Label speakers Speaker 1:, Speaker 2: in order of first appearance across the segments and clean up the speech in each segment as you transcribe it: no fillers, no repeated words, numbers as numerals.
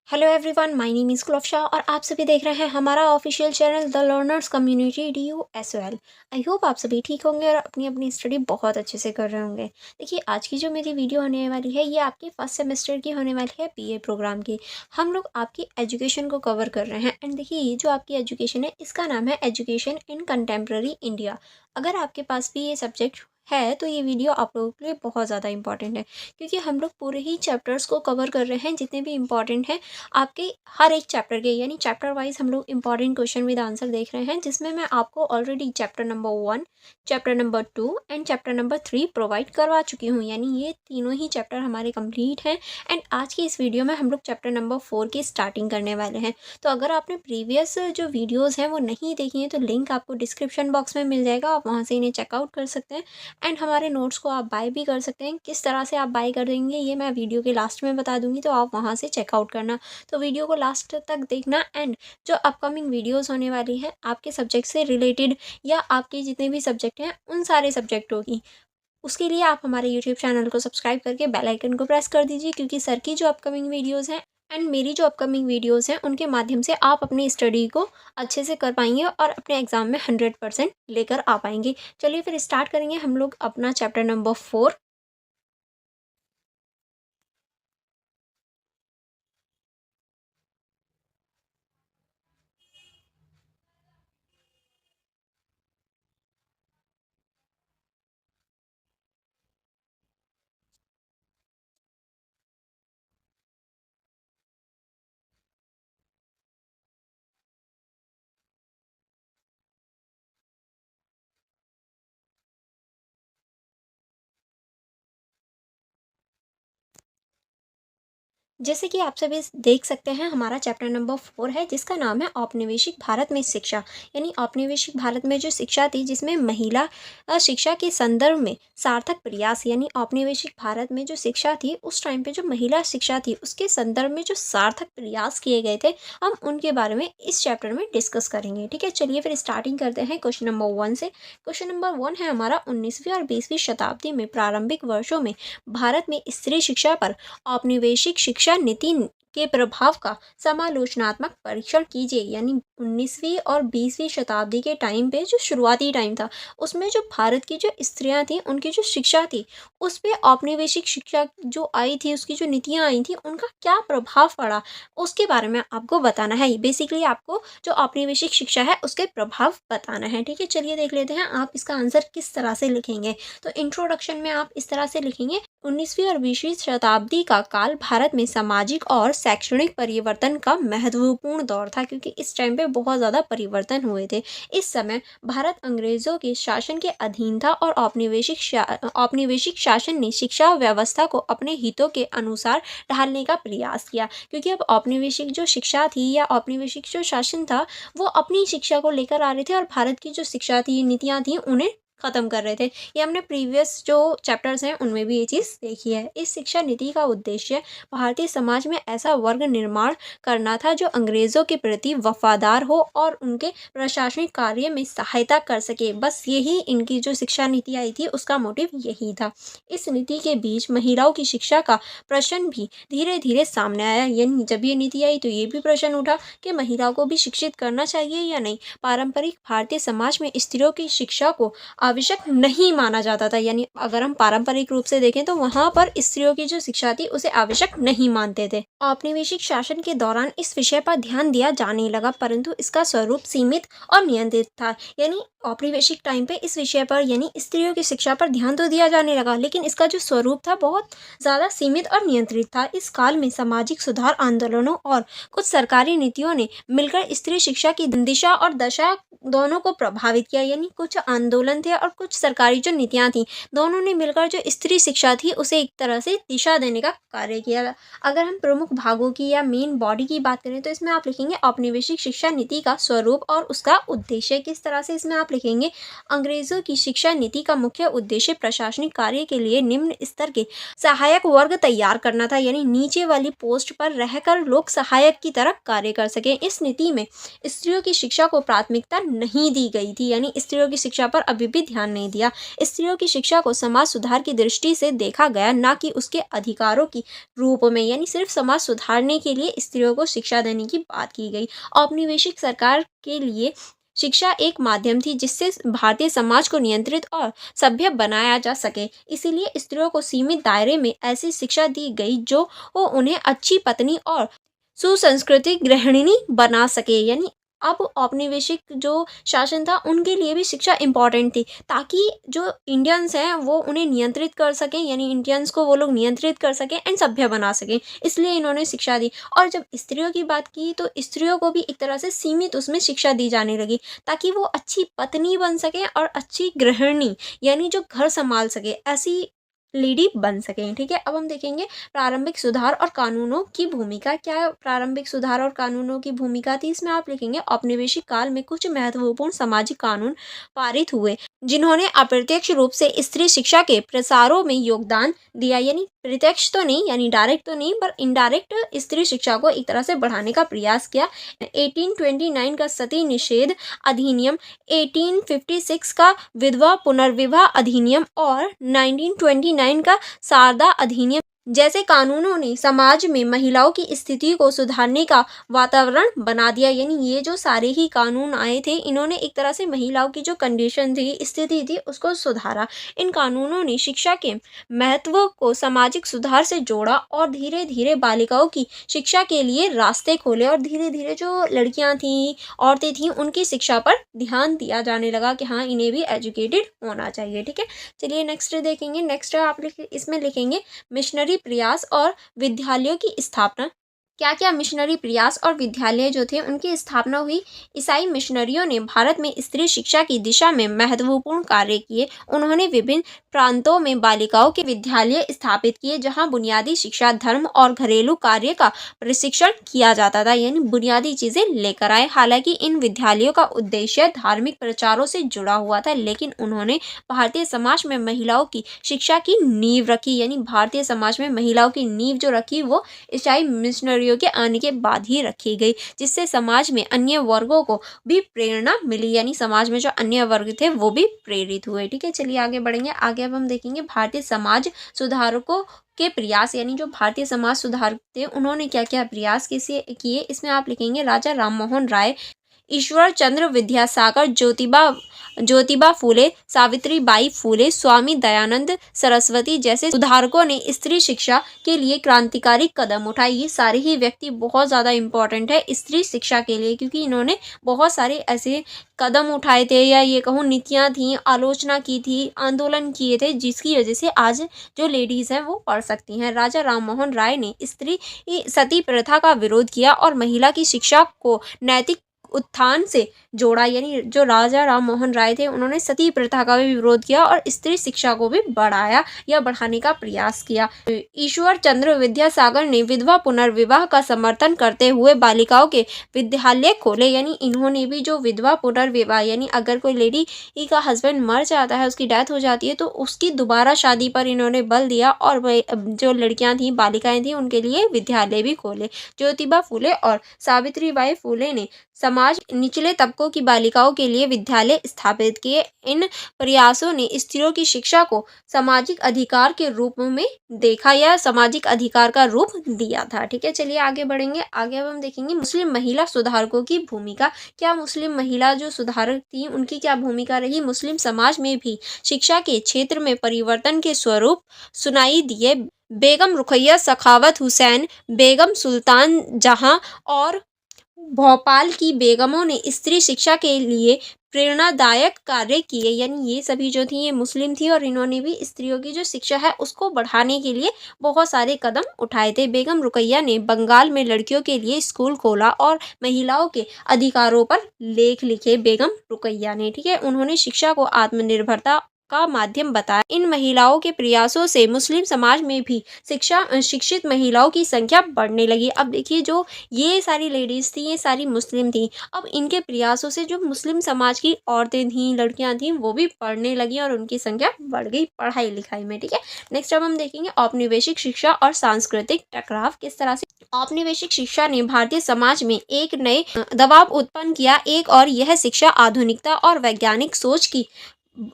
Speaker 1: Hello everyone, my name is Kulaf Shah और आप सभी देख रहे हैं हमारा official channel the learners community DUSOL। I hope आप सभी ठीक होंगे और अपनी अपनी स्टडी बहुत अच्छे से कर रहे होंगे। देखिए, आज की जो मेरी वीडियो होने वाली है ये आपकी फर्स्ट सेमेस्टर की होने वाली है BA प्रोग्राम की। हम लोग आपकी एजुकेशन को कवर कर रहे हैं एंड देखिए, ये जो आपकी एजुकेशन है इसका नाम है एजुकेशन इन कंटेम्प्रेरी इंडिया। अगर आपके पास भी ये सब्जेक्ट है तो ये वीडियो आप लोगों के लिए बहुत ज़्यादा इंपॉर्टेंट है, क्योंकि हम लोग पूरे ही चैप्टर्स को कवर कर रहे हैं जितने भी इंपॉर्टेंट हैं। आपके हर एक चैप्टर के यानी चैप्टर वाइज हम लोग इंपॉर्टेंट क्वेश्चन विद आंसर देख रहे हैं, जिसमें मैं आपको already chapter number 1, chapter number 2 and chapter number 3 provide करवा चुकी हूँ। यानी ये तीनों ही चैप्टर हमारे कंप्लीट हैं एंड आज की इस वीडियो में हम लोग चैप्टर नंबर 4 की स्टार्टिंग करने वाले हैं। तो अगर आपने प्रीवियस जो वीडियोज़ हैं वो नहीं देखी हैं तो लिंक आपको डिस्क्रिप्शन बॉक्स में मिल जाएगा, आप वहाँ से इन्हें चेकआउट कर सकते हैं एंड हमारे नोट्स को आप बाय भी कर सकते हैं। किस तरह से आप बाय कर देंगे ये मैं वीडियो के लास्ट में बता दूंगी, तो आप वहाँ से चेकआउट करना। तो वीडियो को लास्ट तक देखना एंड जो अपकमिंग वीडियोस होने वाली हैं आपके सब्जेक्ट से रिलेटेड या आपके जितने भी सब्जेक्ट हैं उन सारे सब्जेक्टों की, उसके लिए आप हमारे यूट्यूब चैनल को सब्सक्राइब करके बेल आइकन को प्रेस कर दीजिए, क्योंकि सर की जो अपकमिंग वीडियोस हैं एंड मेरी जो अपकमिंग वीडियोस हैं उनके माध्यम से आप अपनी स्टडी को अच्छे से कर पाएंगे और अपने एग्जाम में 100% लेकर आ पाएंगे। चलिए फिर स्टार्ट करेंगे हम लोग अपना चैप्टर नंबर 4। जैसे कि आप सभी देख सकते हैं, हमारा चैप्टर नंबर 4 है जिसका नाम है औपनिवेशिक भारत में शिक्षा। यानी औपनिवेशिक भारत में जो शिक्षा थी जिसमें महिला शिक्षा के संदर्भ में सार्थक प्रयास, यानी औपनिवेशिक भारत में जो शिक्षा थी उस टाइम पे जो महिला शिक्षा थी उसके संदर्भ में जो सार्थक प्रयास किए गए थे, हम उनके बारे में इस चैप्टर में डिस्कस करेंगे। ठीक है, चलिए फिर स्टार्टिंग करते हैं क्वेश्चन नंबर 1 से। क्वेश्चन नंबर 1 है हमारा, 19वीं और 20वीं शताब्दी में प्रारंभिक वर्षों में भारत में स्त्री शिक्षा पर औपनिवेशिक शिक्षा नीति के प्रभाव का समालोचनात्मक परीक्षण कीजिए। यानी 19वीं और 20वीं शताब्दी के टाइम पे जो शुरुआती टाइम था उसमें जो भारत की जो स्त्रियां थी उनकी जो शिक्षा थी उस पे औपनिवेशिक शिक्षा जो आई थी, उसकी जो नीतियां आई थी उनका क्या प्रभाव पड़ा उसके बारे में आपको बताना है। बेसिकली आपको जो औपनिवेशिक शिक्षा है उसके प्रभाव बताना है। ठीक है, चलिए देख लेते हैं आप इसका आंसर किस तरह से लिखेंगे। तो इंट्रोडक्शन में आप इस तरह से लिखेंगे, 19वीं और 20वीं शताब्दी का काल भारत में सामाजिक और शैक्षणिक परिवर्तन का महत्वपूर्ण दौर था, क्योंकि इस टाइम पे बहुत ज़्यादा परिवर्तन हुए थे। इस समय भारत अंग्रेजों के शासन के अधीन था और औपनिवेशिक शासन ने शिक्षा व्यवस्था को अपने हितों के अनुसार ढालने का प्रयास किया, क्योंकि अब औपनिवेशिक जो शिक्षा थी या औपनिवेशिक जो शासन था वो अपनी शिक्षा को लेकर आ रहे थे और भारत की जो शिक्षा थी, नीतियाँ थी, उन्हें खत्म कर रहे थे। ये हमने प्रीवियस जो चैप्टर्स हैं उनमें भी ये चीज़ देखी है। इस शिक्षा नीति का उद्देश्य भारतीय समाज में ऐसा वर्ग निर्माण करना था जो अंग्रेज़ों के प्रति वफादार हो और उनके प्रशासनिक कार्य में सहायता कर सके। बस यही इनकी जो शिक्षा नीति आई थी उसका मोटिव यही था। इस नीति के बीच महिलाओं की शिक्षा का प्रश्न भी धीरे धीरे सामने आया। यानी जब ये नीति आई तो ये भी प्रश्न उठा कि महिलाओं को भी शिक्षित करना चाहिए या नहीं। पारंपरिक भारतीय समाज में स्त्रियों की शिक्षा को आवश्यक नहीं माना जाता था। यानी अगर हम पारंपरिक रूप से देखें तो वहाँ पर स्त्रियों की जो शिक्षा थी उसे आवश्यक नहीं मानते थे। औपनिवेशिक शासन के दौरान इस विषय पर ध्यान दिया जाने लगा, परंतु इसका स्वरूप सीमित और नियंत्रित था। यानी औपनिवेशिक टाइम पे इस विषय पर यानी स्त्रियों की शिक्षा पर ध्यान तो दिया जाने लगा, लेकिन इसका जो स्वरूप था बहुत ज़्यादा सीमित और नियंत्रित था। इस काल में सामाजिक सुधार आंदोलनों और कुछ सरकारी नीतियों ने मिलकर स्त्री शिक्षा की दिशा और दशा दोनों को प्रभावित किया। यानी कुछ आंदोलन थे और कुछ सरकारी जो नीतियाँ थी, दोनों ने मिलकर जो स्त्री शिक्षा थी उसे एक तरह से दिशा देने का कार्य किया। अगर हम प्रमुख भागों की या मेन बॉडी की बात करें तो इसमें आप लिखेंगे औपनिवेशिक शिक्षा नीति का स्वरूप और उसका उद्देश्य। किस तरह से इसमें आप लिखेंगे, अंग्रेजों की शिक्षा नीति का मुख्य उद्देश्य प्रशासनिक कार्य के लिए निम्न स्तर के सहायक वर्ग तैयार करना था। यानी नीचे वाली पोस्ट पर रहकर लोग सहायक की तरह कार्य कर सकें। इस नीति में स्त्रियों की शिक्षा को प्राथमिकता नहीं दी गई थी। यानी स्त्रियों की शिक्षा पर अभी भी ध्यान नहीं दिया। स्त्रियों की शिक्षा को समाज सुधार की दृष्टि से देखा गया, ना कि उसके अधिकारों की रूप में, यानी सिर्फ समाज सुधारने के लिए स्त्रियों को शिक्षा देने की बात की गई। औपनिवेशिक सरकार के लिए शिक्षा एक माध्यम थी जिससे भारतीय समाज को नियंत्रित और सभ्य बनाया जा सके। इसीलिए स्त्रियों को सीमित दायरे में ऐसी शिक्षा दी गई जो वो उन्हें अच्छी पत्नी और सुसंस्कृति गृहिणी बना सके। यानी अब औपनिवेशिक जो शासन था उनके लिए भी शिक्षा इम्पॉर्टेंट थी, ताकि जो इंडियंस हैं वो उन्हें नियंत्रित कर सकें, यानी इंडियंस को वो लोग नियंत्रित कर सकें एंड सभ्य बना सकें। इसलिए इन्होंने शिक्षा दी। और जब स्त्रियों की बात की तो स्त्रियों को भी एक तरह से सीमित उसमें शिक्षा दी जाने लगी, ताकि वो अच्छी पत्नी बन सकें और अच्छी गृहिणी, यानी जो घर संभाल सके, ऐसी लेडी बन सकें। ठीक है, अब हम देखेंगे प्रारंभिक सुधार और कानूनों की भूमिका। क्या प्रारंभिक सुधार और कानूनों की भूमिका थी? इसमें आप लिखेंगे औपनिवेशिक काल में कुछ महत्वपूर्ण सामाजिक कानून पारित हुए जिन्होंने अप्रत्यक्ष रूप से स्त्री शिक्षा के प्रसारों में योगदान दिया। यानी प्रत्यक्ष तो नहीं, यानी डायरेक्ट तो नहीं, पर इनडायरेक्ट स्त्री शिक्षा को एक तरह से बढ़ाने का प्रयास किया। 1829 का सती निषेध अधिनियम, 1856 का विधवा पुनर्विवाह अधिनियम और 1929 का शारदा अधिनियम जैसे कानूनों ने समाज में महिलाओं की स्थिति को सुधारने का वातावरण बना दिया। यानी ये जो सारे ही कानून आए थे, इन्होंने एक तरह से महिलाओं की जो कंडीशन थी, स्थिति थी, उसको सुधारा। इन कानूनों ने शिक्षा के महत्व को सामाजिक सुधार से जोड़ा और धीरे धीरे बालिकाओं की शिक्षा के लिए रास्ते खोले, और धीरे धीरे जो लड़कियां थीं, औरतें थीं, उनकी शिक्षा पर ध्यान दिया जाने लगा कि हाँ, इन्हें भी एजुकेटेड होना चाहिए। ठीक है, चलिए नेक्स्ट देखेंगे। नेक्स्ट आप इसमें लिखेंगे मिशनरी प्रयास और विद्यालयों की स्थापना। क्या क्या मिशनरी प्रयास और विद्यालय जो थे उनकी स्थापना हुई? ईसाई मिशनरियों ने भारत में स्त्री शिक्षा की दिशा में महत्वपूर्ण कार्य किए। उन्होंने विभिन्न प्रांतों में बालिकाओं के विद्यालय स्थापित किए जहां बुनियादी शिक्षा, धर्म और घरेलू कार्य का प्रशिक्षण किया जाता था, यानी बुनियादी चीजें लेकर आए। हालांकि इन विद्यालयों का उद्देश्य धार्मिक प्रचारों से जुड़ा हुआ था, लेकिन उन्होंने भारतीय समाज में महिलाओं की शिक्षा की नींव रखी। यानी भारतीय समाज में महिलाओं की नींव जो रखी वो ईसाई मिशनरियों के आने के बाद ही रखी गई, जिससे समाज में अन्य वर्गों को भी प्रेरणा मिली। यानी समाज में जो अन्य वर्ग थे वो भी प्रेरित हुए। ठीक है, चलिए आगे बढ़ेंगे। आगे अब हम देखेंगे भारतीय समाज सुधारकों के प्रयास। यानी जो भारतीय समाज सुधारक थे उन्होंने क्या क्या प्रयास किए? इसमें आप लिखेंगे राजा राममोहन राय, ईश्वर चंद्र विद्यासागर, ज्योतिबा फूले, सावित्रीबाई फूले, स्वामी दयानंद सरस्वती जैसे सुधारकों ने स्त्री शिक्षा के लिए क्रांतिकारी कदम उठाए। ये सारे ही व्यक्ति बहुत ज़्यादा इम्पोर्टेंट है स्त्री शिक्षा के लिए, क्योंकि इन्होंने बहुत सारे ऐसे कदम उठाए थे, या ये कहूँ नीतियाँ थी, आलोचना की थी, आंदोलन किए थे, जिसकी वजह से आज जो लेडीज़ हैं वो पढ़ सकती हैं। राजा राममोहन राय ने स्त्री सती प्रथा का विरोध किया और महिला की शिक्षा को नैतिक उत्थान से जोड़ा। यानी जो राजा राममोहन राय थे उन्होंने सती प्रथा का भी विरोध किया और स्त्री शिक्षा को भी बढ़ाया या बढ़ाने का प्रयास किया। ईश्वर चंद्र विद्यासागर ने विधवा पुनर्विवाह का समर्थन करते हुए बालिकाओं के विद्यालय खोले। यानी इन्होंने भी जो विधवा पुनर्विवाह, यानी अगर कोई लेडी का हस्बैंड मर जाता है, उसकी डेथ हो जाती है, तो उसकी दोबारा शादी पर इन्होंने बल दिया और जो लड़कियां थी, बालिकाएं थी, उनके लिए विद्यालय भी खोले। ज्योतिबा फूले और सावित्रीबाई फूले ने समाज निचले तबकों की बालिकाओं के लिए विद्यालय स्थापित किए। इन प्रयासों ने स्त्रियों की शिक्षा को सामाजिक अधिकार के रूप में देखा या सामाजिक अधिकार का रूप दिया था। ठीक है, चलिए आगे बढ़ेंगे। आगे अब हम देखेंगे मुस्लिम महिला सुधारकों की भूमिका। क्या मुस्लिम महिला जो सुधारक थी उनकी क्या भूमिका रही? मुस्लिम समाज में भी शिक्षा के क्षेत्र में परिवर्तन के स्वरूप सुनाई दिए। बेगम रुकैया सखावत हुसैन, बेगम सुल्तान जहां और भोपाल की बेगमों ने स्त्री शिक्षा के लिए प्रेरणादायक कार्य किए। यानी ये सभी जो थी ये मुस्लिम थी और इन्होंने भी स्त्रियों की जो शिक्षा है उसको बढ़ाने के लिए बहुत सारे कदम उठाए थे। बेगम रुकैया ने बंगाल में लड़कियों के लिए स्कूल खोला और महिलाओं के अधिकारों पर लेख लिखे। बेगम रुकैया ने, ठीक है, उन्होंने शिक्षा को आत्मनिर्भरता का माध्यम बताया। इन महिलाओं के प्रयासों से मुस्लिम समाज में भी शिक्षित महिलाओं की संख्या बढ़ने लगी। अब देखिए, जो ये सारी लेडीज थी ये सारी मुस्लिम थी। अब इनके प्रयासों से जो मुस्लिम समाज की औरतें थीं, लड़कियां थीं, वो भी पढ़ने लगी और उनकी संख्या बढ़ गई पढ़ाई लिखाई में। ठीक है, नेक्स्ट अब हम देखेंगे औपनिवेशिक शिक्षा और सांस्कृतिक टकराव। किस तरह से औपनिवेशिक शिक्षा ने भारतीय समाज में एक नए दबाव उत्पन्न किया। एक और यह शिक्षा आधुनिकता और वैज्ञानिक सोच की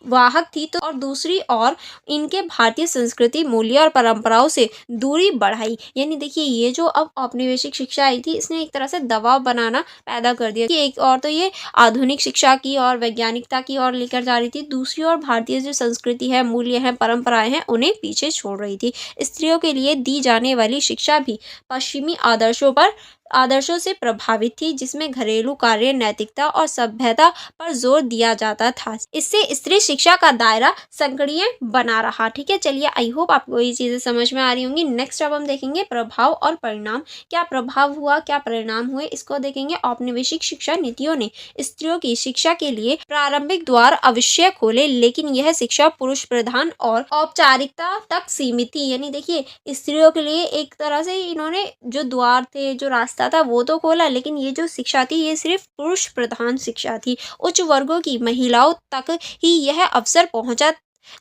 Speaker 1: वाहक थी, तो और दूसरी ओर इनके भारतीय संस्कृति, मूल्य और परंपराओं से दूरी बढ़ाई। यानी देखिए, ये जो अब औपनिवेशिक शिक्षा आई थी, इसने एक तरह से दबाव बनाना पैदा कर दिया कि एक और तो ये आधुनिक शिक्षा की और वैज्ञानिकता की ओर लेकर जा रही थी, दूसरी ओर भारतीय जो संस्कृति है, मूल्य हैं, परंपराएं हैं, उन्हें पीछे छोड़ रही थी। स्त्रियों के लिए दी जाने वाली शिक्षा भी पश्चिमी आदर्शों से प्रभावित थी, जिसमें घरेलू कार्य, नैतिकता और सभ्यता पर जोर दिया जाता था। इससे स्त्री शिक्षा का दायरा संकीर्ण बना रहा। ठीक है, चलिए, आई होप आपको ये चीजें समझ में आ रही होंगी। नेक्स्ट अब हम देखेंगे प्रभाव और परिणाम। क्या प्रभाव हुआ, क्या परिणाम हुए, इसको देखेंगे। औपनिवेशिक शिक्षा नीतियों ने स्त्रियों की शिक्षा के लिए प्रारंभिक द्वार अवश्य खोले, लेकिन यह शिक्षा पुरुष प्रधान और औपचारिकता तक सीमित थी। यानी देखिए, स्त्रियों के लिए एक तरह से इन्होंने जो द्वार थे, जो रास्ता था, वो तो खोला, लेकिन ये जो शिक्षा थी, ये सिर्फ पुरुष प्रधान शिक्षा थी। उच्च वर्गों की महिलाओं तक ही यह अवसर पहुंचा,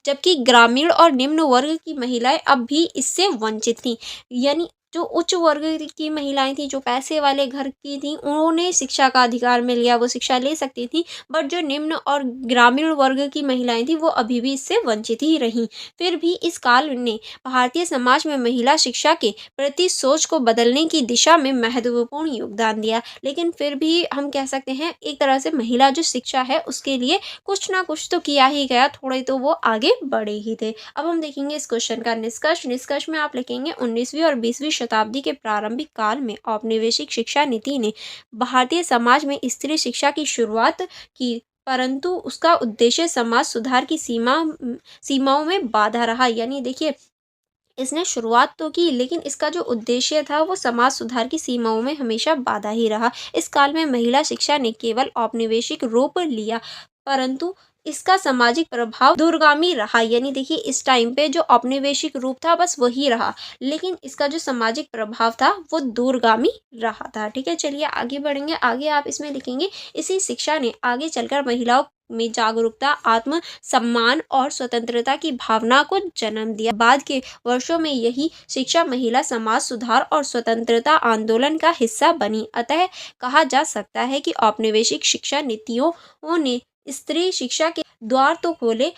Speaker 1: जबकि ग्रामीण और निम्न वर्ग की महिलाएं अब भी इससे वंचित थीं। यानी जो उच्च वर्ग की महिलाएं थी, जो पैसे वाले घर की थी, उन्होंने शिक्षा का अधिकार मिल गया, वो शिक्षा ले सकती थी। बट जो निम्न और ग्रामीण वर्ग की महिलाएं थी, वो अभी भी इससे वंचित ही रहीं। फिर भी इस काल ने भारतीय समाज में महिला शिक्षा के प्रति सोच को बदलने की दिशा में महत्वपूर्ण योगदान दिया। लेकिन फिर भी हम कह सकते हैं, एक तरह से महिला जो शिक्षा है, उसके लिए कुछ ना कुछ तो किया ही गया, थोड़े तो वो आगे बढ़े ही थे। अब हम देखेंगे इस क्वेश्चन का निष्कर्ष में आप लिखेंगे 19वीं और 20वीं शताब्दी के प्रारंभिक काल में औपनिवेशिक शिक्षा नीति ने भारतीय समाज में स्त्री शिक्षा की शुरुआत की, परंतु उसका उद्देश्य समाज सुधार की सीमाओं में बाधा रहा। यानी देखिए, इसने शुरुआत तो की, लेकिन इसका जो उद्देश्य था, वो समाज सुधार की सीमाओं में हमेशा बाधा ही रहा। इस काल में महिला शिक्षा ने केवल औपनिवेशिक रूप लिया, परंतु इसका सामाजिक प्रभाव दूरगामी रहा। यानी देखिए, इस टाइम पे जो औपनिवेशिक रूप था, बस वही रहा, लेकिन इसका जो सामाजिक प्रभाव था, वो दूरगामी रहा था। ठीक है, चलिए आगे बढ़ेंगे। आगे आप इसमें लिखेंगे, इसी शिक्षा ने आगे चलकर महिलाओं में जागरूकता, आत्म सम्मान और स्वतंत्रता की भावना को जन्म दिया। बाद के वर्षों में यही शिक्षा महिला समाज सुधार और स्वतंत्रता आंदोलन का हिस्सा बनी। अतः कहा जा सकता है कि औपनिवेशिक शिक्षा नीतियों ने स्त्री शिक्षा के द्वार तो खोले,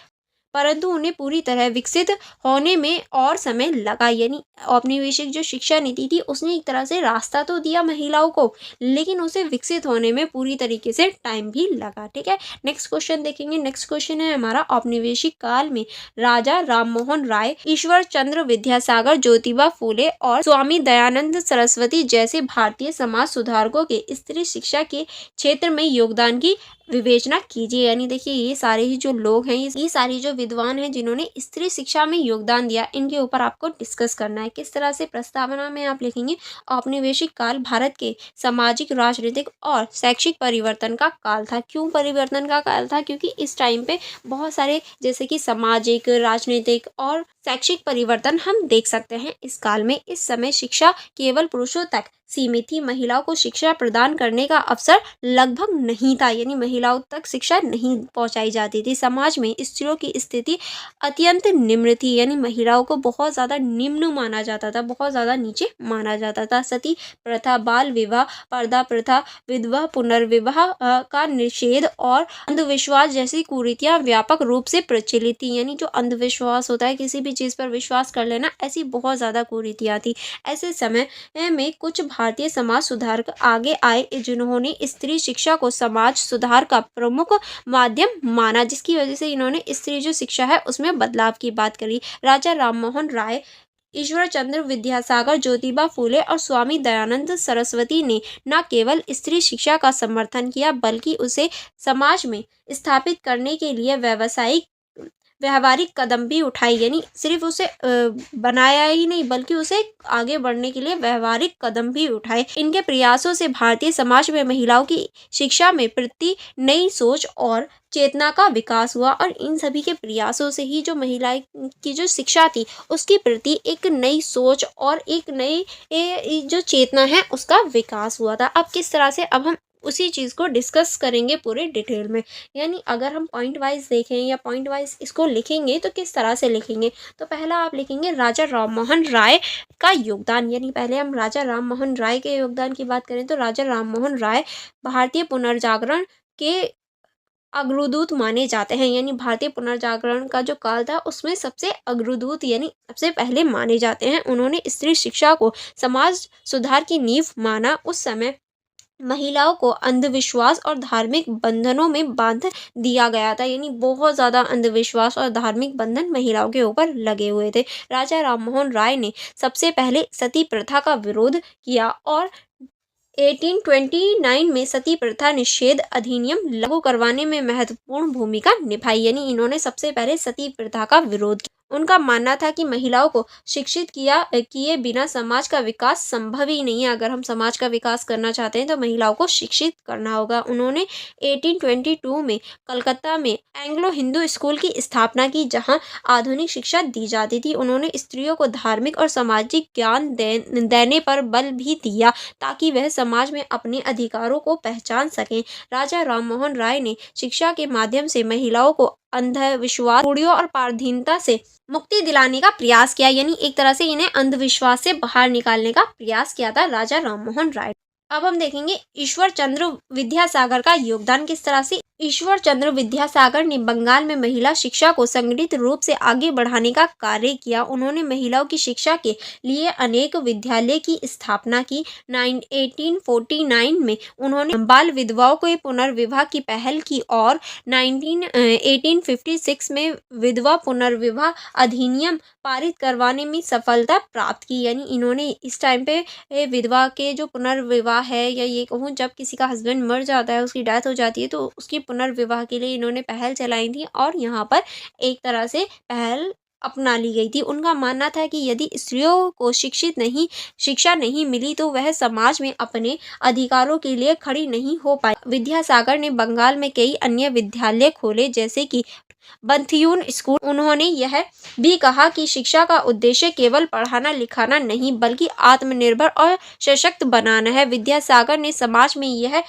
Speaker 1: परंतु उन्हें पूरी तरह विकसित होने में और समय लगा। यानी औपनिवेशिक जो शिक्षा नीति थी, उसने एक तरह से रास्ता तो दिया महिलाओं को, लेकिन उसे विकसित होने में पूरी तरीके से टाइम भी लगा। ठीक है, नेक्स्ट क्वेश्चन देखेंगे। नेक्स्ट क्वेश्चन है हमारा, औपनिवेशिक काल में राजा राममोहन राय, ईश्वर चंद्र विद्यासागर, ज्योतिबा फूले और स्वामी दयानंद सरस्वती जैसे भारतीय समाज सुधारकों के स्त्री शिक्षा के क्षेत्र में योगदान की विवेचना कीजिए। यानी देखिए, ये सारे ही जो लोग हैं, ये सारी जो विद्वान हैं, जिन्होंने स्त्री शिक्षा में योगदान दिया, इनके ऊपर आपको डिस्कस करना है। किस तरह से प्रस्तावना में आप लिखेंगे, औपनिवेशिक काल भारत के सामाजिक, राजनीतिक और शैक्षिक परिवर्तन का काल था। क्यों परिवर्तन का काल था? क्योंकि इस टाइम पे बहुत सारे, जैसे कि सामाजिक, राजनीतिक और शैक्षिक परिवर्तन हम देख सकते हैं इस काल में। इस समय शिक्षा केवल पुरुषों तक सीमित थी, महिलाओं को शिक्षा प्रदान करने का अवसर लगभग नहीं था। यानी महिलाओं तक शिक्षा नहीं पहुंचाई जाती थी। समाज में स्त्रियों की स्थिति अत्यंत निम्न थी, यानी महिलाओं को बहुत ज़्यादा निम्न माना जाता था, बहुत ज़्यादा नीचे माना जाता था। सती प्रथा, बाल विवाह, पर्दा प्रथा, विधवा पुनर्विवाह का निषेध और अंधविश्वास जैसी कुरीतियां व्यापक रूप से प्रचलित थी। यानी जो अंधविश्वास होता है, किसी भी चीज़ पर विश्वास कर लेना, ऐसी बहुत ज़्यादा कुरीतियां थी। ऐसे समय में कुछ भारतीय समाज सुधारक आगे आए, जिन्होंने स्त्री शिक्षा को समाज सुधार का प्रमुख माध्यम माना, जिसकी वजह से इन्होंने स्त्री जो शिक्षा है, उसमें बदलाव की बात करी। राजा राममोहन राय, ईश्वर चंद्र विद्यासागर, ज्योतिबा फूले और स्वामी दयानंद सरस्वती ने न केवल स्त्री शिक्षा का समर्थन किया, बल्कि उसे समाज में स्थापित करने के लिए व्यावहारिक कदम भी उठाई। यानी सिर्फ उसे बनाया ही नहीं, बल्कि उसे आगे बढ़ने के लिए व्यावहारिक कदम भी उठाए। इनके प्रयासों से भारतीय समाज में महिलाओं की शिक्षा में प्रति नई सोच और चेतना का विकास हुआ, और इन सभी के प्रयासों से ही जो महिलाएं की जो शिक्षा थी, उसके प्रति एक नई सोच और एक नई जो चेतना है, उसका विकास हुआ था। अब किस तरह से, अब हम उसी चीज़ को डिस्कस करेंगे पूरे डिटेल में। यानी अगर हम पॉइंट वाइज देखें या पॉइंट वाइज इसको लिखेंगे, तो किस तरह से लिखेंगे, तो पहला आप लिखेंगे राजा राममोहन राय का योगदान। यानी पहले हम राजा राममोहन राय के योगदान की बात करें, तो राजा राममोहन राय भारतीय पुनर्जागरण के अग्रदूत माने जाते हैं, यानी भारतीय पुनर्जागरण का जो काल था उसमें सबसे अग्रदूत यानी सबसे पहले माने जाते हैं। उन्होंने स्त्री शिक्षा को समाज सुधार की नींव माना। उस समय महिलाओं को अंधविश्वास और धार्मिक बंधनों में बांध दिया गया था, यानी बहुत ज़्यादा अंधविश्वास और धार्मिक बंधन महिलाओं के ऊपर लगे हुए थे। राजा राममोहन राय ने सबसे पहले सती प्रथा का विरोध किया और 1829 में सती प्रथा निषेध अधिनियम लागू करवाने में महत्वपूर्ण भूमिका निभाई, यानी इन्होंने सबसे पहले सती प्रथा का विरोध किया। उनका मानना था कि महिलाओं को शिक्षित किए बिना समाज का विकास संभव ही नहीं है। अगर हम समाज का विकास करना चाहते हैं तो महिलाओं को शिक्षित करना होगा। उन्होंने 1822 में कलकत्ता में एंग्लो हिंदू स्कूल की स्थापना की, जहां आधुनिक शिक्षा दी जाती थी। उन्होंने स्त्रियों को धार्मिक और सामाजिक ज्ञान देने पर बल भी दिया ताकि वह समाज में अपने अधिकारों को पहचान सकें। राजा राममोहन राय ने शिक्षा के माध्यम से महिलाओं को अंधविश्वास, रूढ़ियों और पराधीनता से मुक्ति दिलाने का प्रयास किया, यानी एक तरह से इन्हें अंधविश्वास से बाहर निकालने का प्रयास किया था राजा राममोहन राय। अब हम देखेंगे ईश्वर चंद्र विद्यासागर का योगदान किस तरह से। ईश्वर चंद्र विद्यासागर ने बंगाल में महिला शिक्षा को संगठित रूप से आगे बढ़ाने का कार्य किया। उन्होंने महिलाओं की शिक्षा के लिए अनेक विद्यालय की स्थापना की। 1849 में उन्होंने बाल विधवाओं के पुनर्विवाह की पहल की और 1856 में विधवा पुनर्विवाह अधिनियम पारित करवाने में सफलता प्राप्त की, यानी इन्होंने इस टाइम पे विधवा के जो पुनर्विवाह है, या ये कहूँ जब किसी का हस्बैंड मर जाता है, उसकी डेथ हो जाती है, तो उसकी पुनर्विवाह के लिए इन्होंने पहल चलाई थी और यहाँ पर एक तरह से पहल अपना ली गई थी। उनका मानना था कि यदि स्त्रियों को शिक्षा नहीं मिली तो वह समाज में अपने अधिकारों के लिए खड़ी नहीं हो पाई। विद्यासागर ने बंगाल में कई अन्य विद्यालय खोले, जैसे कि बंथियून स्कूल। उन्होंने यह भी कहा कि शिक्षा का उद्देश्य केवल पढ़ाना लिखाना नहीं बल्कि आत्मनिर्भर और सशक्त बनाना है। विद्यासागर ने समाज में यह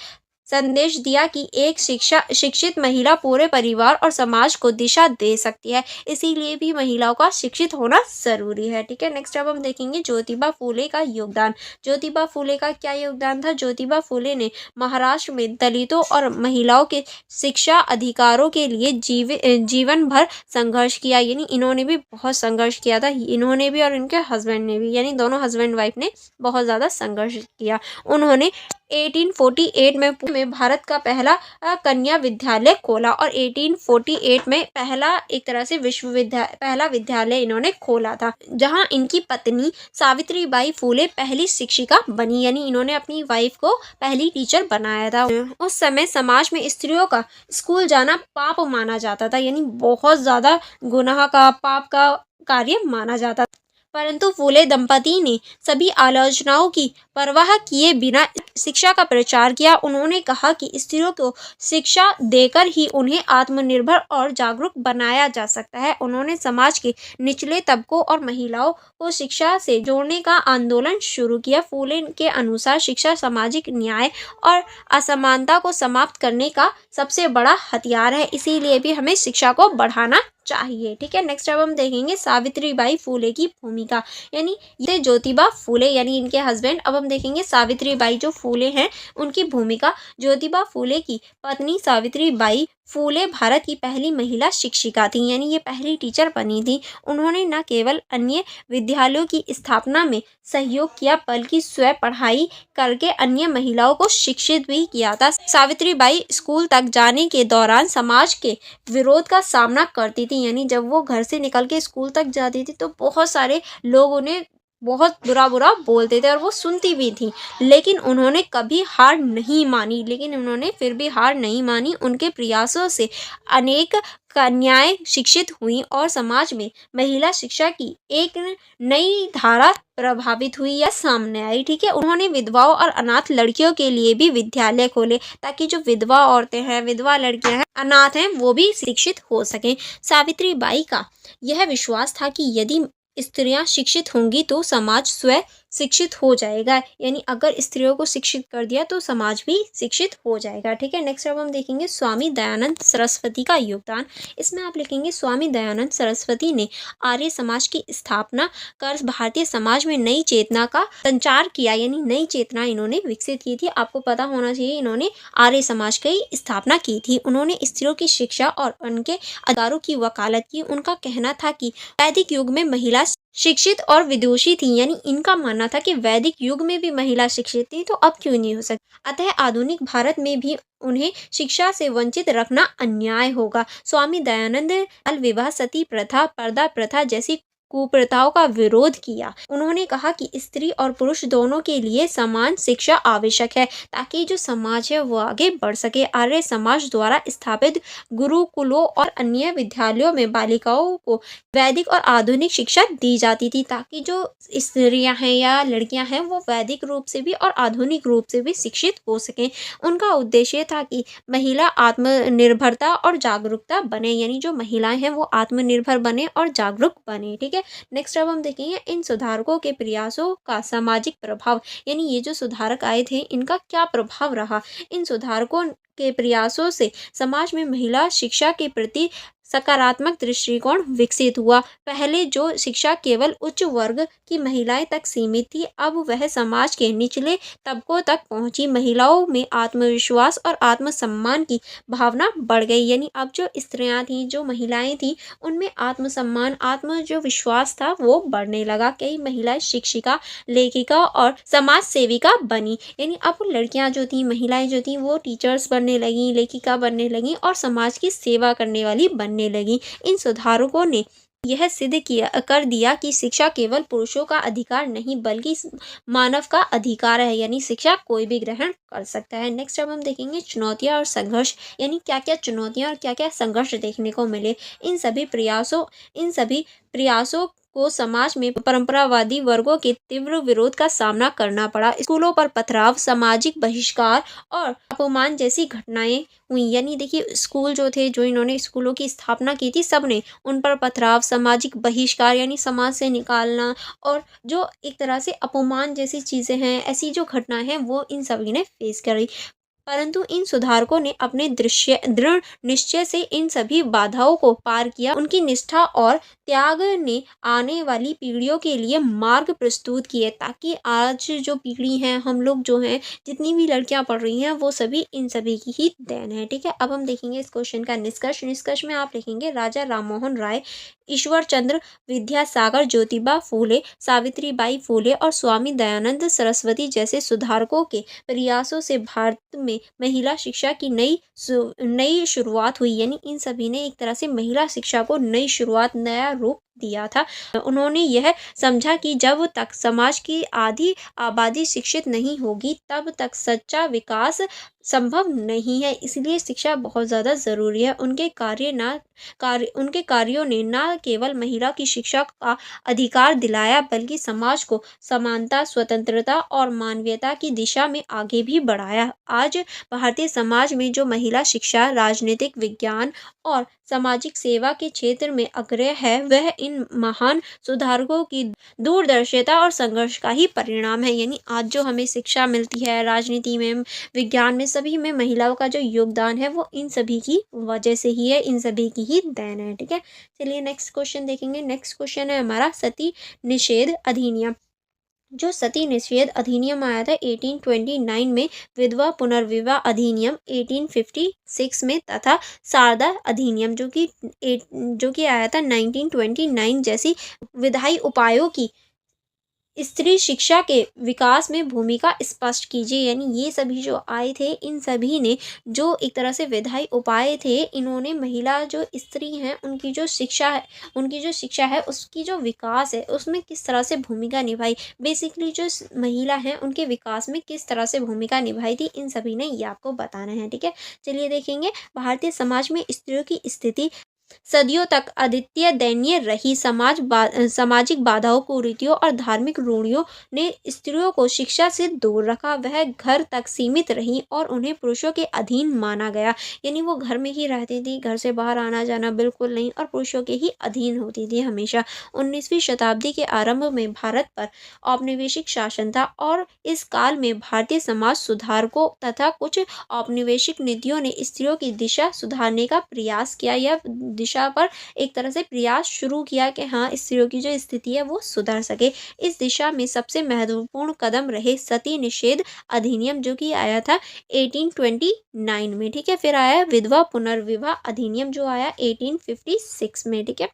Speaker 1: संदेश दिया कि एक शिक्षित महिला पूरे परिवार और समाज को दिशा दे सकती है, इसीलिए भी महिलाओं का शिक्षित होना जरूरी है। ठीक है, नेक्स्ट अब हम देखेंगे ज्योतिबा फूले का योगदान। ज्योतिबा फूले का क्या योगदान था। ज्योतिबा फूले ने महाराष्ट्र में दलितों और महिलाओं के शिक्षा अधिकारों के लिए जीवन भर संघर्ष किया, यानी इन्होंने भी बहुत संघर्ष किया था। इन्होंने भी और इनके हस्बैंड ने भी, यानी दोनों हस्बैंड वाइफ ने बहुत ज़्यादा संघर्ष किया। उन्होंने 1848 में भारत का पहला कन्या विद्यालय खोला और 1848 में पहला एक तरह से पहला विद्यालय इन्होंने खोला था, जहां इनकी पत्नी सावित्रीबाई फूले पहली शिक्षिका बनी, यानी इन्होंने अपनी वाइफ को पहली टीचर बनाया था। उस समय समाज में स्त्रियों का स्कूल जाना पाप माना जाता था, यानी बहुत ज़्यादा गुनाह का, पाप का कार्य माना जाता था। परंतु फूले दंपति ने सभी आलोचनाओं की परवाह किए बिना शिक्षा का प्रचार किया। उन्होंने कहा कि स्त्रियों को शिक्षा देकर ही उन्हें आत्मनिर्भर और जागरूक बनाया जा सकता है। उन्होंने समाज के निचले तबकों और महिलाओं को शिक्षा से जोड़ने का आंदोलन शुरू किया। फूले के अनुसार शिक्षा सामाजिक न्याय और असमानता को समाप्त करने का सबसे बड़ा हथियार है, इसीलिए भी हमें शिक्षा को बढ़ाना चाहिए। ठीक है, नेक्स्ट अब हम देखेंगे सावित्रीबाई फूले की भूमिका, यानी ये ज्योतिबा फूले यानी इनके हस्बैंड। अब हम देखेंगे सावित्रीबाई जो फूले हैं उनकी भूमिका। ज्योतिबा फूले की पत्नी सावित्रीबाई फूले भारत की पहली महिला शिक्षिका थी, यानी ये पहली टीचर बनी थी। उन्होंने न केवल अन्य विद्यालयों की स्थापना में सहयोग किया बल्कि स्वयं पढ़ाई करके अन्य महिलाओं को शिक्षित भी किया था। सावित्रीबाई स्कूल तक जाने के दौरान समाज के विरोध का सामना करती थी, यानी जब वो घर से निकल के स्कूल तक जाती थी तो बहुत सारे लोग उन्हें बहुत बुरा बोलते थे और वो सुनती भी थी, लेकिन उन्होंने कभी हार नहीं मानी। फिर भी हार नहीं मानी। उनके प्रयासों से अनेक कन्याएं शिक्षित हुई और समाज में महिला शिक्षा की एक नई धारा प्रभावित हुई या सामने आई। ठीक है, उन्होंने विधवाओं और अनाथ लड़कियों के लिए भी विद्यालय खोले ताकि जो विधवा औरतें हैं, विधवा लड़कियां हैं, अनाथ हैं, वो भी शिक्षित हो सकें। सावित्रीबाई का यह विश्वास था कि यदि स्त्रियां शिक्षित होंगी तो समाज स्वयं शिक्षित हो जाएगा, यानी अगर स्त्रियों को शिक्षित कर दिया तो समाज भी शिक्षित हो जाएगा। ठीक है, नेक्स्ट अब हम देखेंगे स्वामी दयानंद सरस्वती का योगदान। इसमें आप लिखेंगे स्वामी दयानंद सरस्वती ने आर्य समाज की स्थापना कर भारतीय समाज में नई चेतना का संचार किया, यानी नई चेतना इन्होंने विकसित की थी। आपको पता होना चाहिए इन्होंने आर्य समाज की स्थापना की थी। उन्होंने स्त्रियों की शिक्षा और उनके अधिकारों की वकालत की। उनका कहना था कि वैदिक युग में महिला शिक्षित और विदुषी थी, यानी इनका मानना था कि वैदिक युग में भी महिला शिक्षित थी तो अब क्यों नहीं हो सकती, अतः आधुनिक भारत में भी उन्हें शिक्षा से वंचित रखना अन्याय होगा। स्वामी दयानंद बाल विवाह, सती प्रथा, पर्दा प्रथा जैसी कुप्रथाओं का विरोध किया। उन्होंने कहा कि स्त्री और पुरुष दोनों के लिए समान शिक्षा आवश्यक है ताकि जो समाज है वो आगे बढ़ सके। आर्य समाज द्वारा स्थापित गुरुकुलों और अन्य विद्यालयों में बालिकाओं को वैदिक और आधुनिक शिक्षा दी जाती थी ताकि जो स्त्रियां हैं या लड़कियां हैं वो वैदिक रूप से भी और आधुनिक रूप से भी शिक्षित हो सकें। उनका उद्देश्य था कि महिला आत्मनिर्भरता और जागरूकता बने, यानी जो महिलाएं हैं वो आत्मनिर्भर बने और जागरूक बने। ठीक है, नेक्स्ट अब हम देखेंगे इन सुधारकों के प्रयासों का सामाजिक प्रभाव, यानी ये जो सुधारक आए थे इनका क्या प्रभाव रहा। इन सुधारकों के प्रयासों से समाज में महिला शिक्षा के प्रति सकारात्मक दृष्टिकोण विकसित हुआ। पहले जो शिक्षा केवल उच्च वर्ग की महिलाएं तक सीमित थी, अब वह समाज के निचले तबकों तक पहुंची। महिलाओं में आत्मविश्वास और आत्मसम्मान की भावना बढ़ गई, यानी अब जो स्त्रियां थी, जो महिलाएं थी, उनमें आत्मसम्मान, आत्म जो विश्वास था वो बढ़ने लगा। कई महिलाएं शिक्षिका, लेखिका और समाज सेविका बनी, यानी अब लड़कियां जो थी, महिलाएं जो थी वो टीचर्स बनने लगी, लेखिका बनने लगी और समाज की सेवा करने वाली बनने लगी। इन सुधारकों ने यह सिद्ध किया कर दिया कि शिक्षा केवल पुरुषों का अधिकार नहीं बल्कि मानव का अधिकार है, यानी शिक्षा कोई भी ग्रहण कर सकता है। नेक्स्ट अब हम देखेंगे चुनौतियां और संघर्ष, यानी क्या क्या चुनौतियां और क्या क्या संघर्ष देखने को मिले। इन सभी प्रयासों को समाज में परंपरावादी वर्गों के तीव्र विरोध का सामना करना पड़ा। स्कूलों पर पथराव, सामाजिक बहिष्कार और अपमान जैसी घटनाएं हुई, यानी देखिए स्कूल जो थे, जो इन्होंने स्कूलों की स्थापना की थी, सबने उन पर पथराव, सामाजिक बहिष्कार यानी समाज से निकालना और जो एक तरह से अपमान जैसी चीज़ें हैं, ऐसी जो घटना है वो इन सभी ने फेस करी। परंतु इन सुधारकों ने अपने दृढ़ निश्चय से इन सभी बाधाओं को पार किया। उनकी निष्ठा और त्याग ने आने वाली पीढ़ियों के लिए मार्ग प्रस्तुत किए ताकि आज जो पीढ़ी है, हम लोग जो हैं, जितनी भी लड़कियां पढ़ रही हैं वो सभी इन सभी की ही देन है। ठीक है, अब हम देखेंगे इस क्वेश्चन का निष्कर्ष में आप लिखेंगे राजा राममोहन राय, ईश्वर चंद्र विद्यासागर, ज्योतिबा फूले, सावित्रीबाई फूले और स्वामी दयानंद सरस्वती जैसे सुधारकों के प्रयासों से भारत में महिला शिक्षा की नई शुरुआत हुई, यानी इन सभी ने एक तरह से महिला शिक्षा को नई शुरुआत, नया रूप दिया था। उन्होंने यह समझा कि जब तक समाज की आधी आबादी शिक्षित नहीं होगी तब तक सच्चा विकास संभव नहीं है, इसलिए शिक्षा बहुत ज़्यादा ज़रूरी है। उनके कार्यों ने न केवल महिला की शिक्षा का अधिकार दिलाया बल्कि समाज को समानता, स्वतंत्रता और मानवीयता की दिशा में आगे भी बढ़ाया। आज भारतीय समाज में जो महिला शिक्षा, राजनीतिक विज्ञान और सामाजिक सेवा के क्षेत्र में अग्रय है, वह इन महान सुधारकों की दूरदर्शिता और संघर्ष का ही परिणाम है। यानी आज जो हमें शिक्षा मिलती है, राजनीति में, विज्ञान में, सभी में महिलाओं का जो योगदान है वो इन सभी की वजह से ही है, इन सभी की ही देन है। ठीक है, चलिए नेक्स्ट क्वेश्चन देखेंगे। नेक्स्ट क्वेश्चन है हमारा सती निषेध अधिनियम। जो सती निषेध अधिनियम आया था 1829 में, विधवा पुनर्विवाह अधिनियम 1856 में तथा शारदा अधिनियम जो कि आया था 1929 जैसी विधायी उपायों की स्त्री शिक्षा के विकास में भूमिका स्पष्ट कीजिए। यानी ये सभी जो आए थे, इन सभी ने जो एक तरह से विधायी उपाय थे, इन्होंने महिला जो स्त्री हैं उनकी जो शिक्षा है उसकी जो विकास है उसमें किस तरह से भूमिका निभाई, बेसिकली जो महिला हैं उनके विकास में किस तरह से भूमिका निभाई थी, इन सभी ने ये आपको बताना है। ठीक है, चलिए देखेंगे भारतीय समाज में स्त्रियों की स्थिति। सदियों तक अद्वितीय दयनीय रही सामाजिक बाधाओं, कुरीतियों और धार्मिक रूढ़ियों ने स्त्रियों को शिक्षा से दूर रखा। वह घर तक सीमित रहीं और उन्हें पुरुषों के अधीन माना गया। यानी वो घर में ही रहती थी, घर से बाहर आना जाना बिल्कुल नहीं, और पुरुषों के ही अधीन होती थी हमेशा। 19वीं शताब्दी के आरंभ में भारत पर औपनिवेशिक शासन था और इस काल में भारतीय समाज सुधारकों तथा कुछ औपनिवेशिक नीतियों ने स्त्रियों की दिशा सुधारने का प्रयास किया, या दिशा पर एक तरह से प्रयास शुरू किया कि हाँ, स्त्रियों की जो स्थिति है वो सुधर सके। इस दिशा में सबसे महत्वपूर्ण कदम रहे सती निषेध अधिनियम, जो कि आया था 1829 में, ठीक है। फिर आया विधवा पुनर्विवाह अधिनियम, जो आया 1856 में, ठीक है।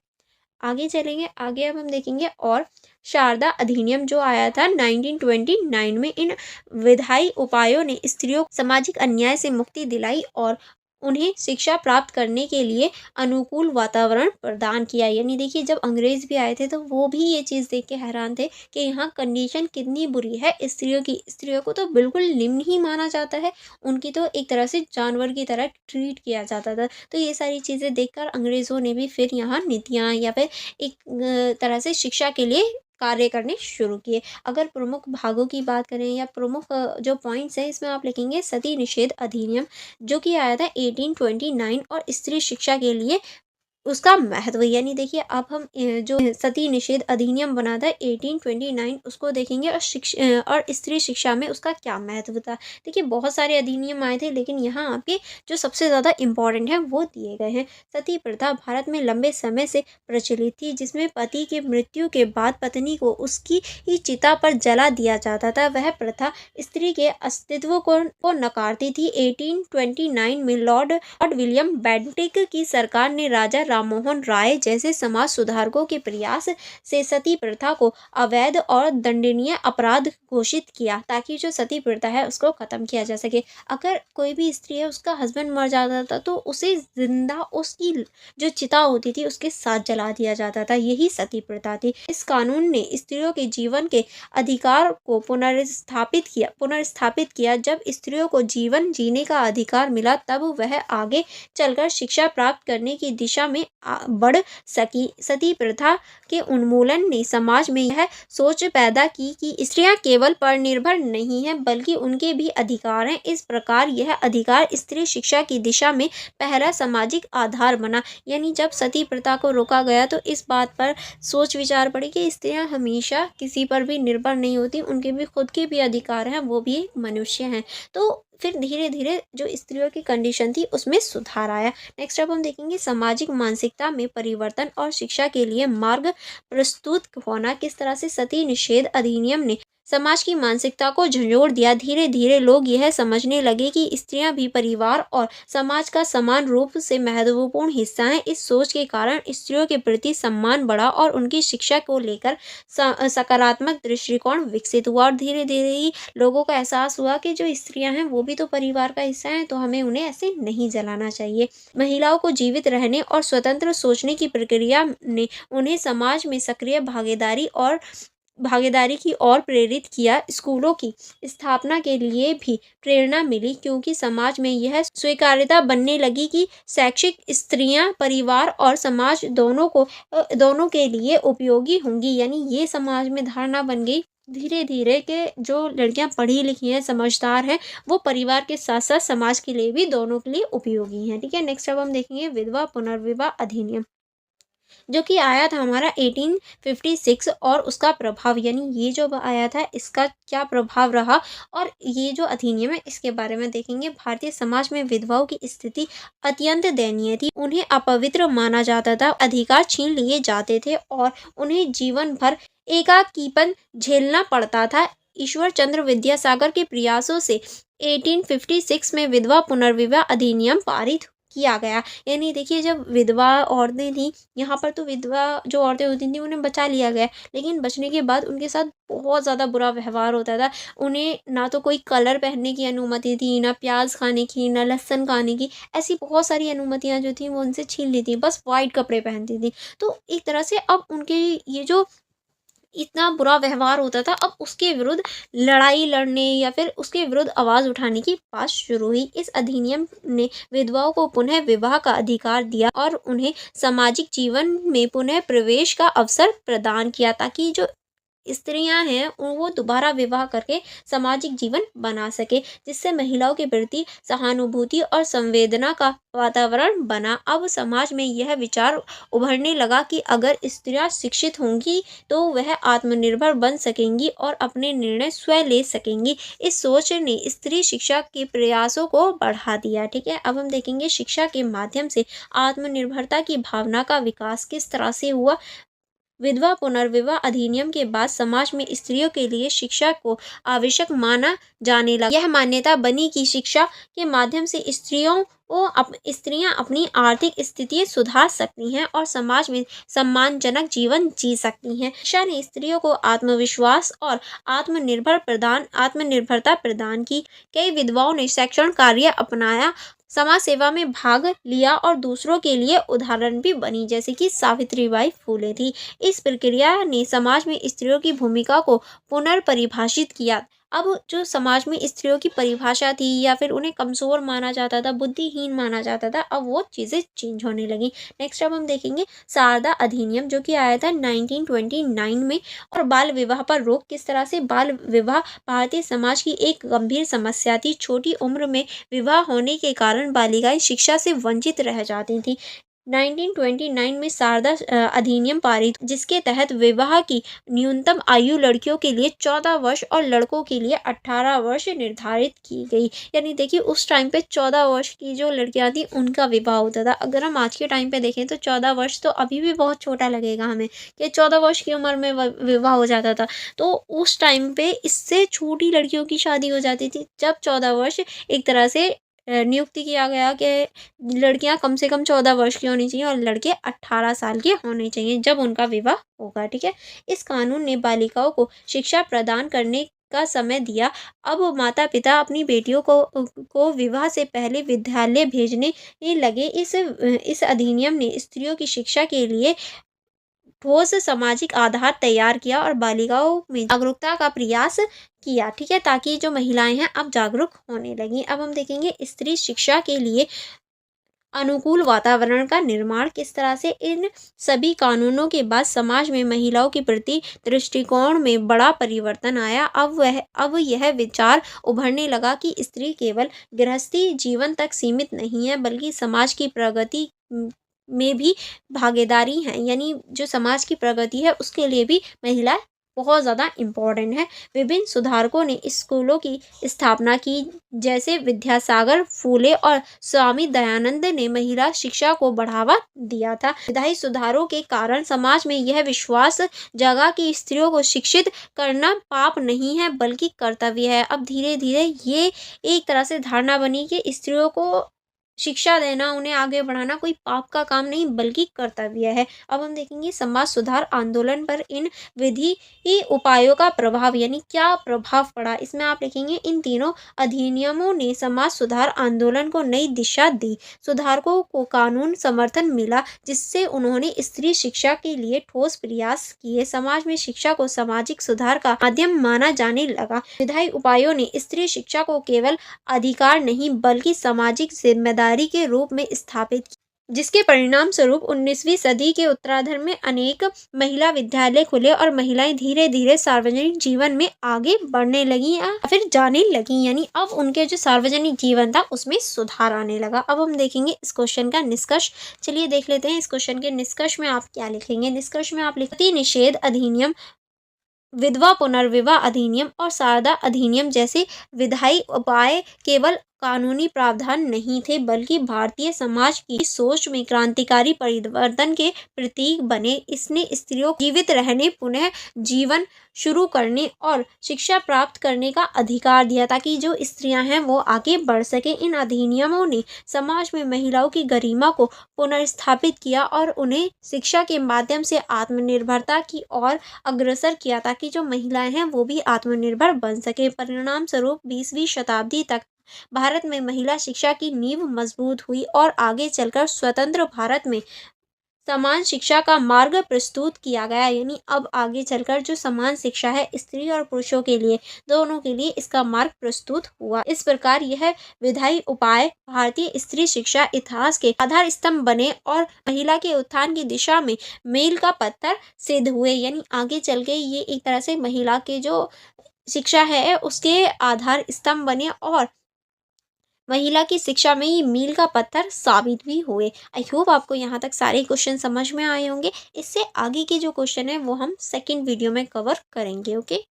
Speaker 1: आगे चलेंगे, आगे अब हम देखेंगे और शारदा अधिनियम, जो आया था 1929 में। इन विधायी उपायों ने स्त्रियों को सामाजिक अन्याय से मुक्ति दिलाई और उन्हें शिक्षा प्राप्त करने के लिए अनुकूल वातावरण प्रदान किया। यानी देखिए, जब अंग्रेज भी आए थे तो वो भी ये चीज़ देख के हैरान थे कि यहाँ कंडीशन कितनी बुरी है स्त्रियों की। स्त्रियों को तो बिल्कुल निम्न ही माना जाता है, उनकी तो एक तरह से जानवर की तरह ट्रीट किया जाता था। तो ये सारी चीज़ें देखकर अंग्रेज़ों ने भी फिर यहाँ नीतियाँ या फिर एक तरह से शिक्षा के लिए कार्य करने शुरू किए। अगर प्रमुख भागों की बात करें या प्रमुख जो पॉइंट्स हैं, इसमें आप लिखेंगे सती निषेध अधिनियम, जो कि आया था 1829, और स्त्री शिक्षा के लिए उसका महत्व। यानी देखिए, अब हम जो सती निषेध अधिनियम बना था 1829, उसको देखेंगे और स्त्री शिक्षा में उसका क्या महत्व था। देखिए, बहुत सारे अधिनियम आए थे, लेकिन यहाँ आपके जो सबसे ज़्यादा इम्पोर्टेंट है वो दिए गए हैं। सती प्रथा भारत में लंबे समय से प्रचलित थी, जिसमें पति के मृत्यु के बाद पत्नी को उसकी ही चिता पर जला दिया जाता था। वह प्रथा स्त्री के अस्तित्व को नकारती थी। 1829 में लॉर्ड विलियम बेंटिक की सरकार ने राजा राममोहन राय जैसे समाज सुधारकों के प्रयास से सती प्रथा को अवैध और दंडनीय अपराध घोषित किया, ताकि जो सती प्रथा है उसको खत्म किया जा सके। अगर कोई भी स्त्री है, उसका हस्बैंड मर जाता था, तो उसे जिंदा उसकी जो चिता होती थी उसके साथ जला दिया जाता था। यही सती प्रथा थी। इस कानून ने स्त्रियों के जीवन के अधिकार को पुनर्स्थापित किया। जब स्त्रियों को जीवन जीने का अधिकार मिला, तब वह आगे चलकर शिक्षा प्राप्त करने की दिशा में बढ़ सकी। सती प्रथा के उन्मूलन ने समाज में यह सोच पैदा की कि स्त्रियां केवल पर निर्भर नहीं हैं, बल्कि उनके भी अधिकार हैं। इस प्रकार यह अधिकार स्त्री शिक्षा की दिशा में पहला सामाजिक आधार बना। यानी जब सती प्रथा को रोका गया, तो इस बात पर सोच विचार पड़ी कि स्त्रियां हमेशा किसी पर भी निर्भर नहीं होती, उनके भी खुद के भी अधिकार हैं, वो भी एक मनुष्य हैं। तो फिर धीरे धीरे जो स्त्रियों की कंडीशन थी उसमें सुधार आया। नेक्स्ट अब हम देखेंगे सामाजिक मानसिकता में परिवर्तन और शिक्षा के लिए मार्ग प्रस्तुत होना। किस तरह से सती निषेध अधिनियम ने समाज की मानसिकता को झंझोड़ दिया। धीरे धीरे लोग यह समझने लगे कि स्त्रियां भी परिवार और समाज का समान रूप से महत्वपूर्ण हिस्सा हैं। इस सोच के कारण स्त्रियों के प्रति सम्मान बढ़ा और उनकी शिक्षा को लेकर सकारात्मक दृष्टिकोण विकसित हुआ, और धीरे धीरे ही लोगों को एहसास हुआ कि जो स्त्रियां हैं वो भी तो परिवार का हिस्सा हैं, तो हमें उन्हें ऐसे नहीं जलाना चाहिए। महिलाओं को जीवित रहने और स्वतंत्र सोचने की प्रक्रिया ने उन्हें समाज में सक्रिय भागीदारी की ओर प्रेरित किया। स्कूलों की स्थापना के लिए भी प्रेरणा मिली, क्योंकि समाज में यह स्वीकार्यता बनने लगी कि शैक्षिक स्त्रियां परिवार और समाज दोनों के लिए उपयोगी होंगी। यानी ये समाज में धारणा बन गई धीरे धीरे के जो लड़कियां पढ़ी लिखी हैं, समझदार हैं, वो परिवार के साथ साथ समाज के लिए भी, दोनों के लिए उपयोगी हैं। ठीक है, नेक्स्ट अब हम देखेंगे विधवा पुनर्विवाह अधिनियम, जो कि आया था हमारा 1856, और उसका प्रभाव, यानी ये जो आया था इसका क्या प्रभाव रहा, और ये जो अधिनियम है इसके बारे में देखेंगे। भारतीय समाज में विधवाओं की स्थिति अत्यंत दयनीय थी। उन्हें अपवित्र माना जाता था, अधिकार छीन लिए जाते थे और उन्हें जीवन भर एकाकीपन झेलना पड़ता था। ईश्वर चंद्र विद्यासागर के प्रयासों से 1856 में विधवा पुनर्विवाह अधिनियम पारित किया गया। यानी देखिए, जब विधवा औरतें थी, यहाँ पर तो विधवा जो औरतें होती थी उन्हें बचा लिया गया, लेकिन बचने के बाद उनके साथ बहुत ज़्यादा बुरा व्यवहार होता था। उन्हें ना तो कोई कलर पहनने की अनुमति थी, ना प्याज खाने की, ना लहसुन खाने की, ऐसी बहुत सारी अनुमतियाँ जो थी वो उनसे छीन ली थी, बस वाइट कपड़े पहनती थी। तो एक तरह से अब उनके ये जो इतना बुरा व्यवहार होता था, अब उसके विरुद्ध लड़ाई लड़ने या फिर उसके विरुद्ध आवाज़ उठाने की बात शुरू हुई। इस अधिनियम ने विधवाओं को पुनः विवाह का अधिकार दिया और उन्हें सामाजिक जीवन में पुनः प्रवेश का अवसर प्रदान किया, ताकि जो स्त्रियां हैं वो दोबारा विवाह करके सामाजिक जीवन बना सके, जिससे महिलाओं के प्रति सहानुभूति और संवेदना का वातावरण बना। अब समाज में यह विचार उभरने लगा कि अगर स्त्रियां शिक्षित होंगी तो वह आत्मनिर्भर बन सकेंगी और अपने निर्णय स्वयं ले सकेंगी। इस सोच ने स्त्री शिक्षा के प्रयासों को बढ़ा दिया। ठीक है, अब हम देखेंगे शिक्षा के माध्यम से आत्मनिर्भरता की भावना का विकास किस तरह से हुआ। विधवा पुनर्विवाह अधिनियम के बाद समाज में स्त्रियों के लिए शिक्षा को आवश्यक माना जाने लगा। यह मान्यता बनी कि शिक्षा के माध्यम से स्त्रियां अपनी आर्थिक स्थिति सुधार सकती हैं और समाज में सम्मानजनक जीवन जी सकती हैं। शिक्षा ने स्त्रियों को आत्मविश्वास और आत्मनिर्भरता प्रदान की। कई विधवाओं ने शैक्षणिक कार्य अपनाया, समाज सेवा में भाग लिया और दूसरों के लिए उदाहरण भी बनी, जैसे कि सावित्रीबाई फूले थी। इस प्रक्रिया ने समाज में स्त्रियों की भूमिका को पुनर्परिभाषित किया। अब जो समाज में स्त्रियों की परिभाषा थी या फिर उन्हें कमज़ोर माना जाता था, बुद्धिहीन माना जाता था, अब वो चीज़ें चेंज होने लगी। नेक्स्ट अब हम देखेंगे शारदा अधिनियम, जो कि आया था 1929 में। और बाल विवाह पर रोक, किस तरह से बाल विवाह भारतीय समाज की एक गंभीर समस्या थी। छोटी उम्र में विवाह होने के कारण बालिकाएं शिक्षा से वंचित रह जाती थीं। 1929 में शारदा अधिनियम पारित, जिसके तहत विवाह की न्यूनतम आयु लड़कियों के लिए 14 वर्ष और लड़कों के लिए 18 वर्ष निर्धारित की गई। यानी देखिए उस टाइम पे 14 वर्ष की जो लड़कियां थी उनका विवाह होता था। अगर हम आज के टाइम पे देखें तो 14 वर्ष तो अभी भी बहुत छोटा लगेगा हमें, कि 14 वर्ष की उम्र में विवाह हो जाता था। तो उस टाइम पे इससे छोटी लड़कियों की शादी हो जाती थी, जब 14 वर्ष एक तरह से नियुक्ति किया गया कि लड़कियां कम से कम 14 वर्ष की होनी चाहिए और लड़के 18 साल के होने चाहिए जब उनका विवाह होगा। ठीक है, इस कानून ने बालिकाओं को शिक्षा प्रदान करने का समय दिया। अब माता पिता अपनी बेटियों को विवाह से पहले विद्यालय भेजने लगे। इस अधिनियम ने स्त्रियों की शिक्षा के लिए ठोस सामाजिक आधार तैयार किया और बालिकाओं में जागरूकता का प्रयास किया। ठीक है, ताकि जो महिलाएं हैं अब जागरूक होने लगी। अब हम देखेंगे स्त्री शिक्षा के लिए अनुकूल वातावरण का निर्माण, किस तरह से इन सभी कानूनों के बाद समाज में महिलाओं के प्रति दृष्टिकोण में बड़ा परिवर्तन आया। अब यह विचार उभरने लगा कि स्त्री केवल गृहस्थी जीवन तक सीमित नहीं है, बल्कि समाज की प्रगति में भी भागीदारी हैं। यानी जो समाज की प्रगति है उसके लिए भी महिला बहुत ज़्यादा इम्पोर्टेंट है। विभिन्न सुधारकों ने स्कूलों की स्थापना की, जैसे विद्यासागर फूले और स्वामी दयानंद ने महिला शिक्षा को बढ़ावा दिया था। विधायी सुधारों के कारण समाज में यह विश्वास जगा कि स्त्रियों को शिक्षित करना पाप नहीं है बल्कि कर्तव्य है। अब धीरे धीरे ये एक तरह से धारणा बनी कि स्त्रियों को शिक्षा देना, उन्हें आगे बढ़ाना कोई पाप का काम नहीं बल्कि कर्तव्य है। अब हम देखेंगे समाज सुधार आंदोलन पर इन विधि उपायों का प्रभाव, यानी क्या प्रभाव पड़ा। इसमें आप लिखेंगे इन तीनों अधिनियमों ने समाज सुधार आंदोलन को नई दिशा दी। सुधारकों को कानून समर्थन मिला, जिससे उन्होंने स्त्री शिक्षा के लिए ठोस प्रयास किए। समाज में शिक्षा को सामाजिक सुधार का माध्यम माना जाने लगा। विधायी उपायों ने स्त्री शिक्षा को केवल अधिकार नहीं बल्कि सामाजिक जिम्मेदारी के रूप में स्थापित किया, जिसके परिणाम स्वरूप 19वीं सदी के उत्तरार्ध में अनेक महिला विद्यालय खुले और महिलाएं धीरे धीरे सार्वजनिक जीवन में आगे बढ़ने लगी या फिर जाने लगी। यानी अब उनके जो सार्वजनिक जीवन था उसमें सुधार आने लगा। अब हम देखेंगे इस क्वेश्चन का निष्कर्ष। चलिए देख लेते हैं इस क्वेश्चन के निष्कर्ष में आप क्या लिखेंगे। निष्कर्ष में आप लिखते निषेध अधिनियम, विधवा पुनर्विवाह अधिनियम और शारदा अधिनियम जैसे विधायी उपाय केवल कानूनी प्रावधान नहीं थे, बल्कि भारतीय समाज की सोच में क्रांतिकारी परिवर्तन के प्रतीक बने। इसने स्त्रियों को जीवित रहने, पुनः जीवन शुरू करने और शिक्षा प्राप्त करने का अधिकार दिया, ताकि जो स्त्रियां हैं वो आगे बढ़ सके। इन अधिनियमों ने समाज में महिलाओं की गरिमा को पुनर्स्थापित किया और उन्हें शिक्षा के माध्यम से आत्मनिर्भरता की ओर अग्रसर किया, ताकि जो महिलाएं हैं वो भी आत्मनिर्भर बन सके। परिणाम स्वरूप 20वीं शताब्दी तक भारत में महिला शिक्षा की नींव मजबूत हुई और आगे चलकर स्वतंत्र भारत में समान शिक्षा का मार्ग प्रस्तुत किया गया। यानी अब आगे चलकर जो समान शिक्षा है स्त्री और पुरुषों के लिए, दोनों के लिए इसका मार्ग प्रस्तुत हुआ। इस प्रकार यह विधायी उपाय भारतीय स्त्री शिक्षा इतिहास के आधार स्तंभ बने और महिला के उत्थान की दिशा में मील का पत्थर सिद्ध हुए। यानी आगे चल के ये एक तरह से महिला के जो शिक्षा है उसके आधार स्तंभ बने और महिला की शिक्षा में ये मील का पत्थर साबित भी हुए। आई होप आपको यहाँ तक सारे क्वेश्चन समझ में आए होंगे। इससे आगे के जो क्वेश्चन है वो हम सेकंड वीडियो में कवर करेंगे। Okay,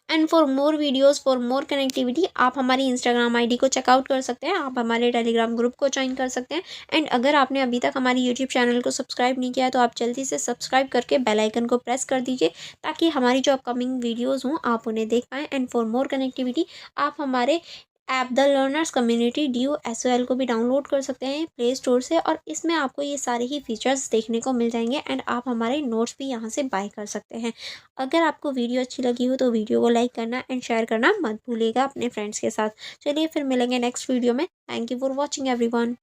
Speaker 1: and for more videos for more connectivity आप हमारी इंस्टाग्राम आईडी को चेकआउट कर सकते हैं, आप हमारे टेलीग्राम ग्रुप को ज्वाइन कर सकते हैं। एंड अगर आपने अभी तक हमारी यूट्यूब चैनल को सब्सक्राइब नहीं किया है तो आप जल्दी से सब्सक्राइब करके बेल आइकन को प्रेस कर दीजिए ताकि हमारी जो अपकमिंग वीडियोज़ हों आप उन्हें देख पाएँ। एंड फॉर मोर कनेक्टिविटी आप हमारे app the learners community DUSOL को भी डाउनलोड कर सकते हैं प्ले स्टोर से, और इसमें आपको ये सारे ही फीचर्स देखने को मिल जाएंगे। एंड आप हमारे नोट्स भी यहाँ से बाय कर सकते हैं। अगर आपको वीडियो अच्छी लगी हो तो वीडियो को लाइक करना एंड शेयर करना मत भूलिएगा अपने फ्रेंड्स के साथ। चलिए फिर मिलेंगे नेक्स्ट वीडियो में। Thank you for watching everyone.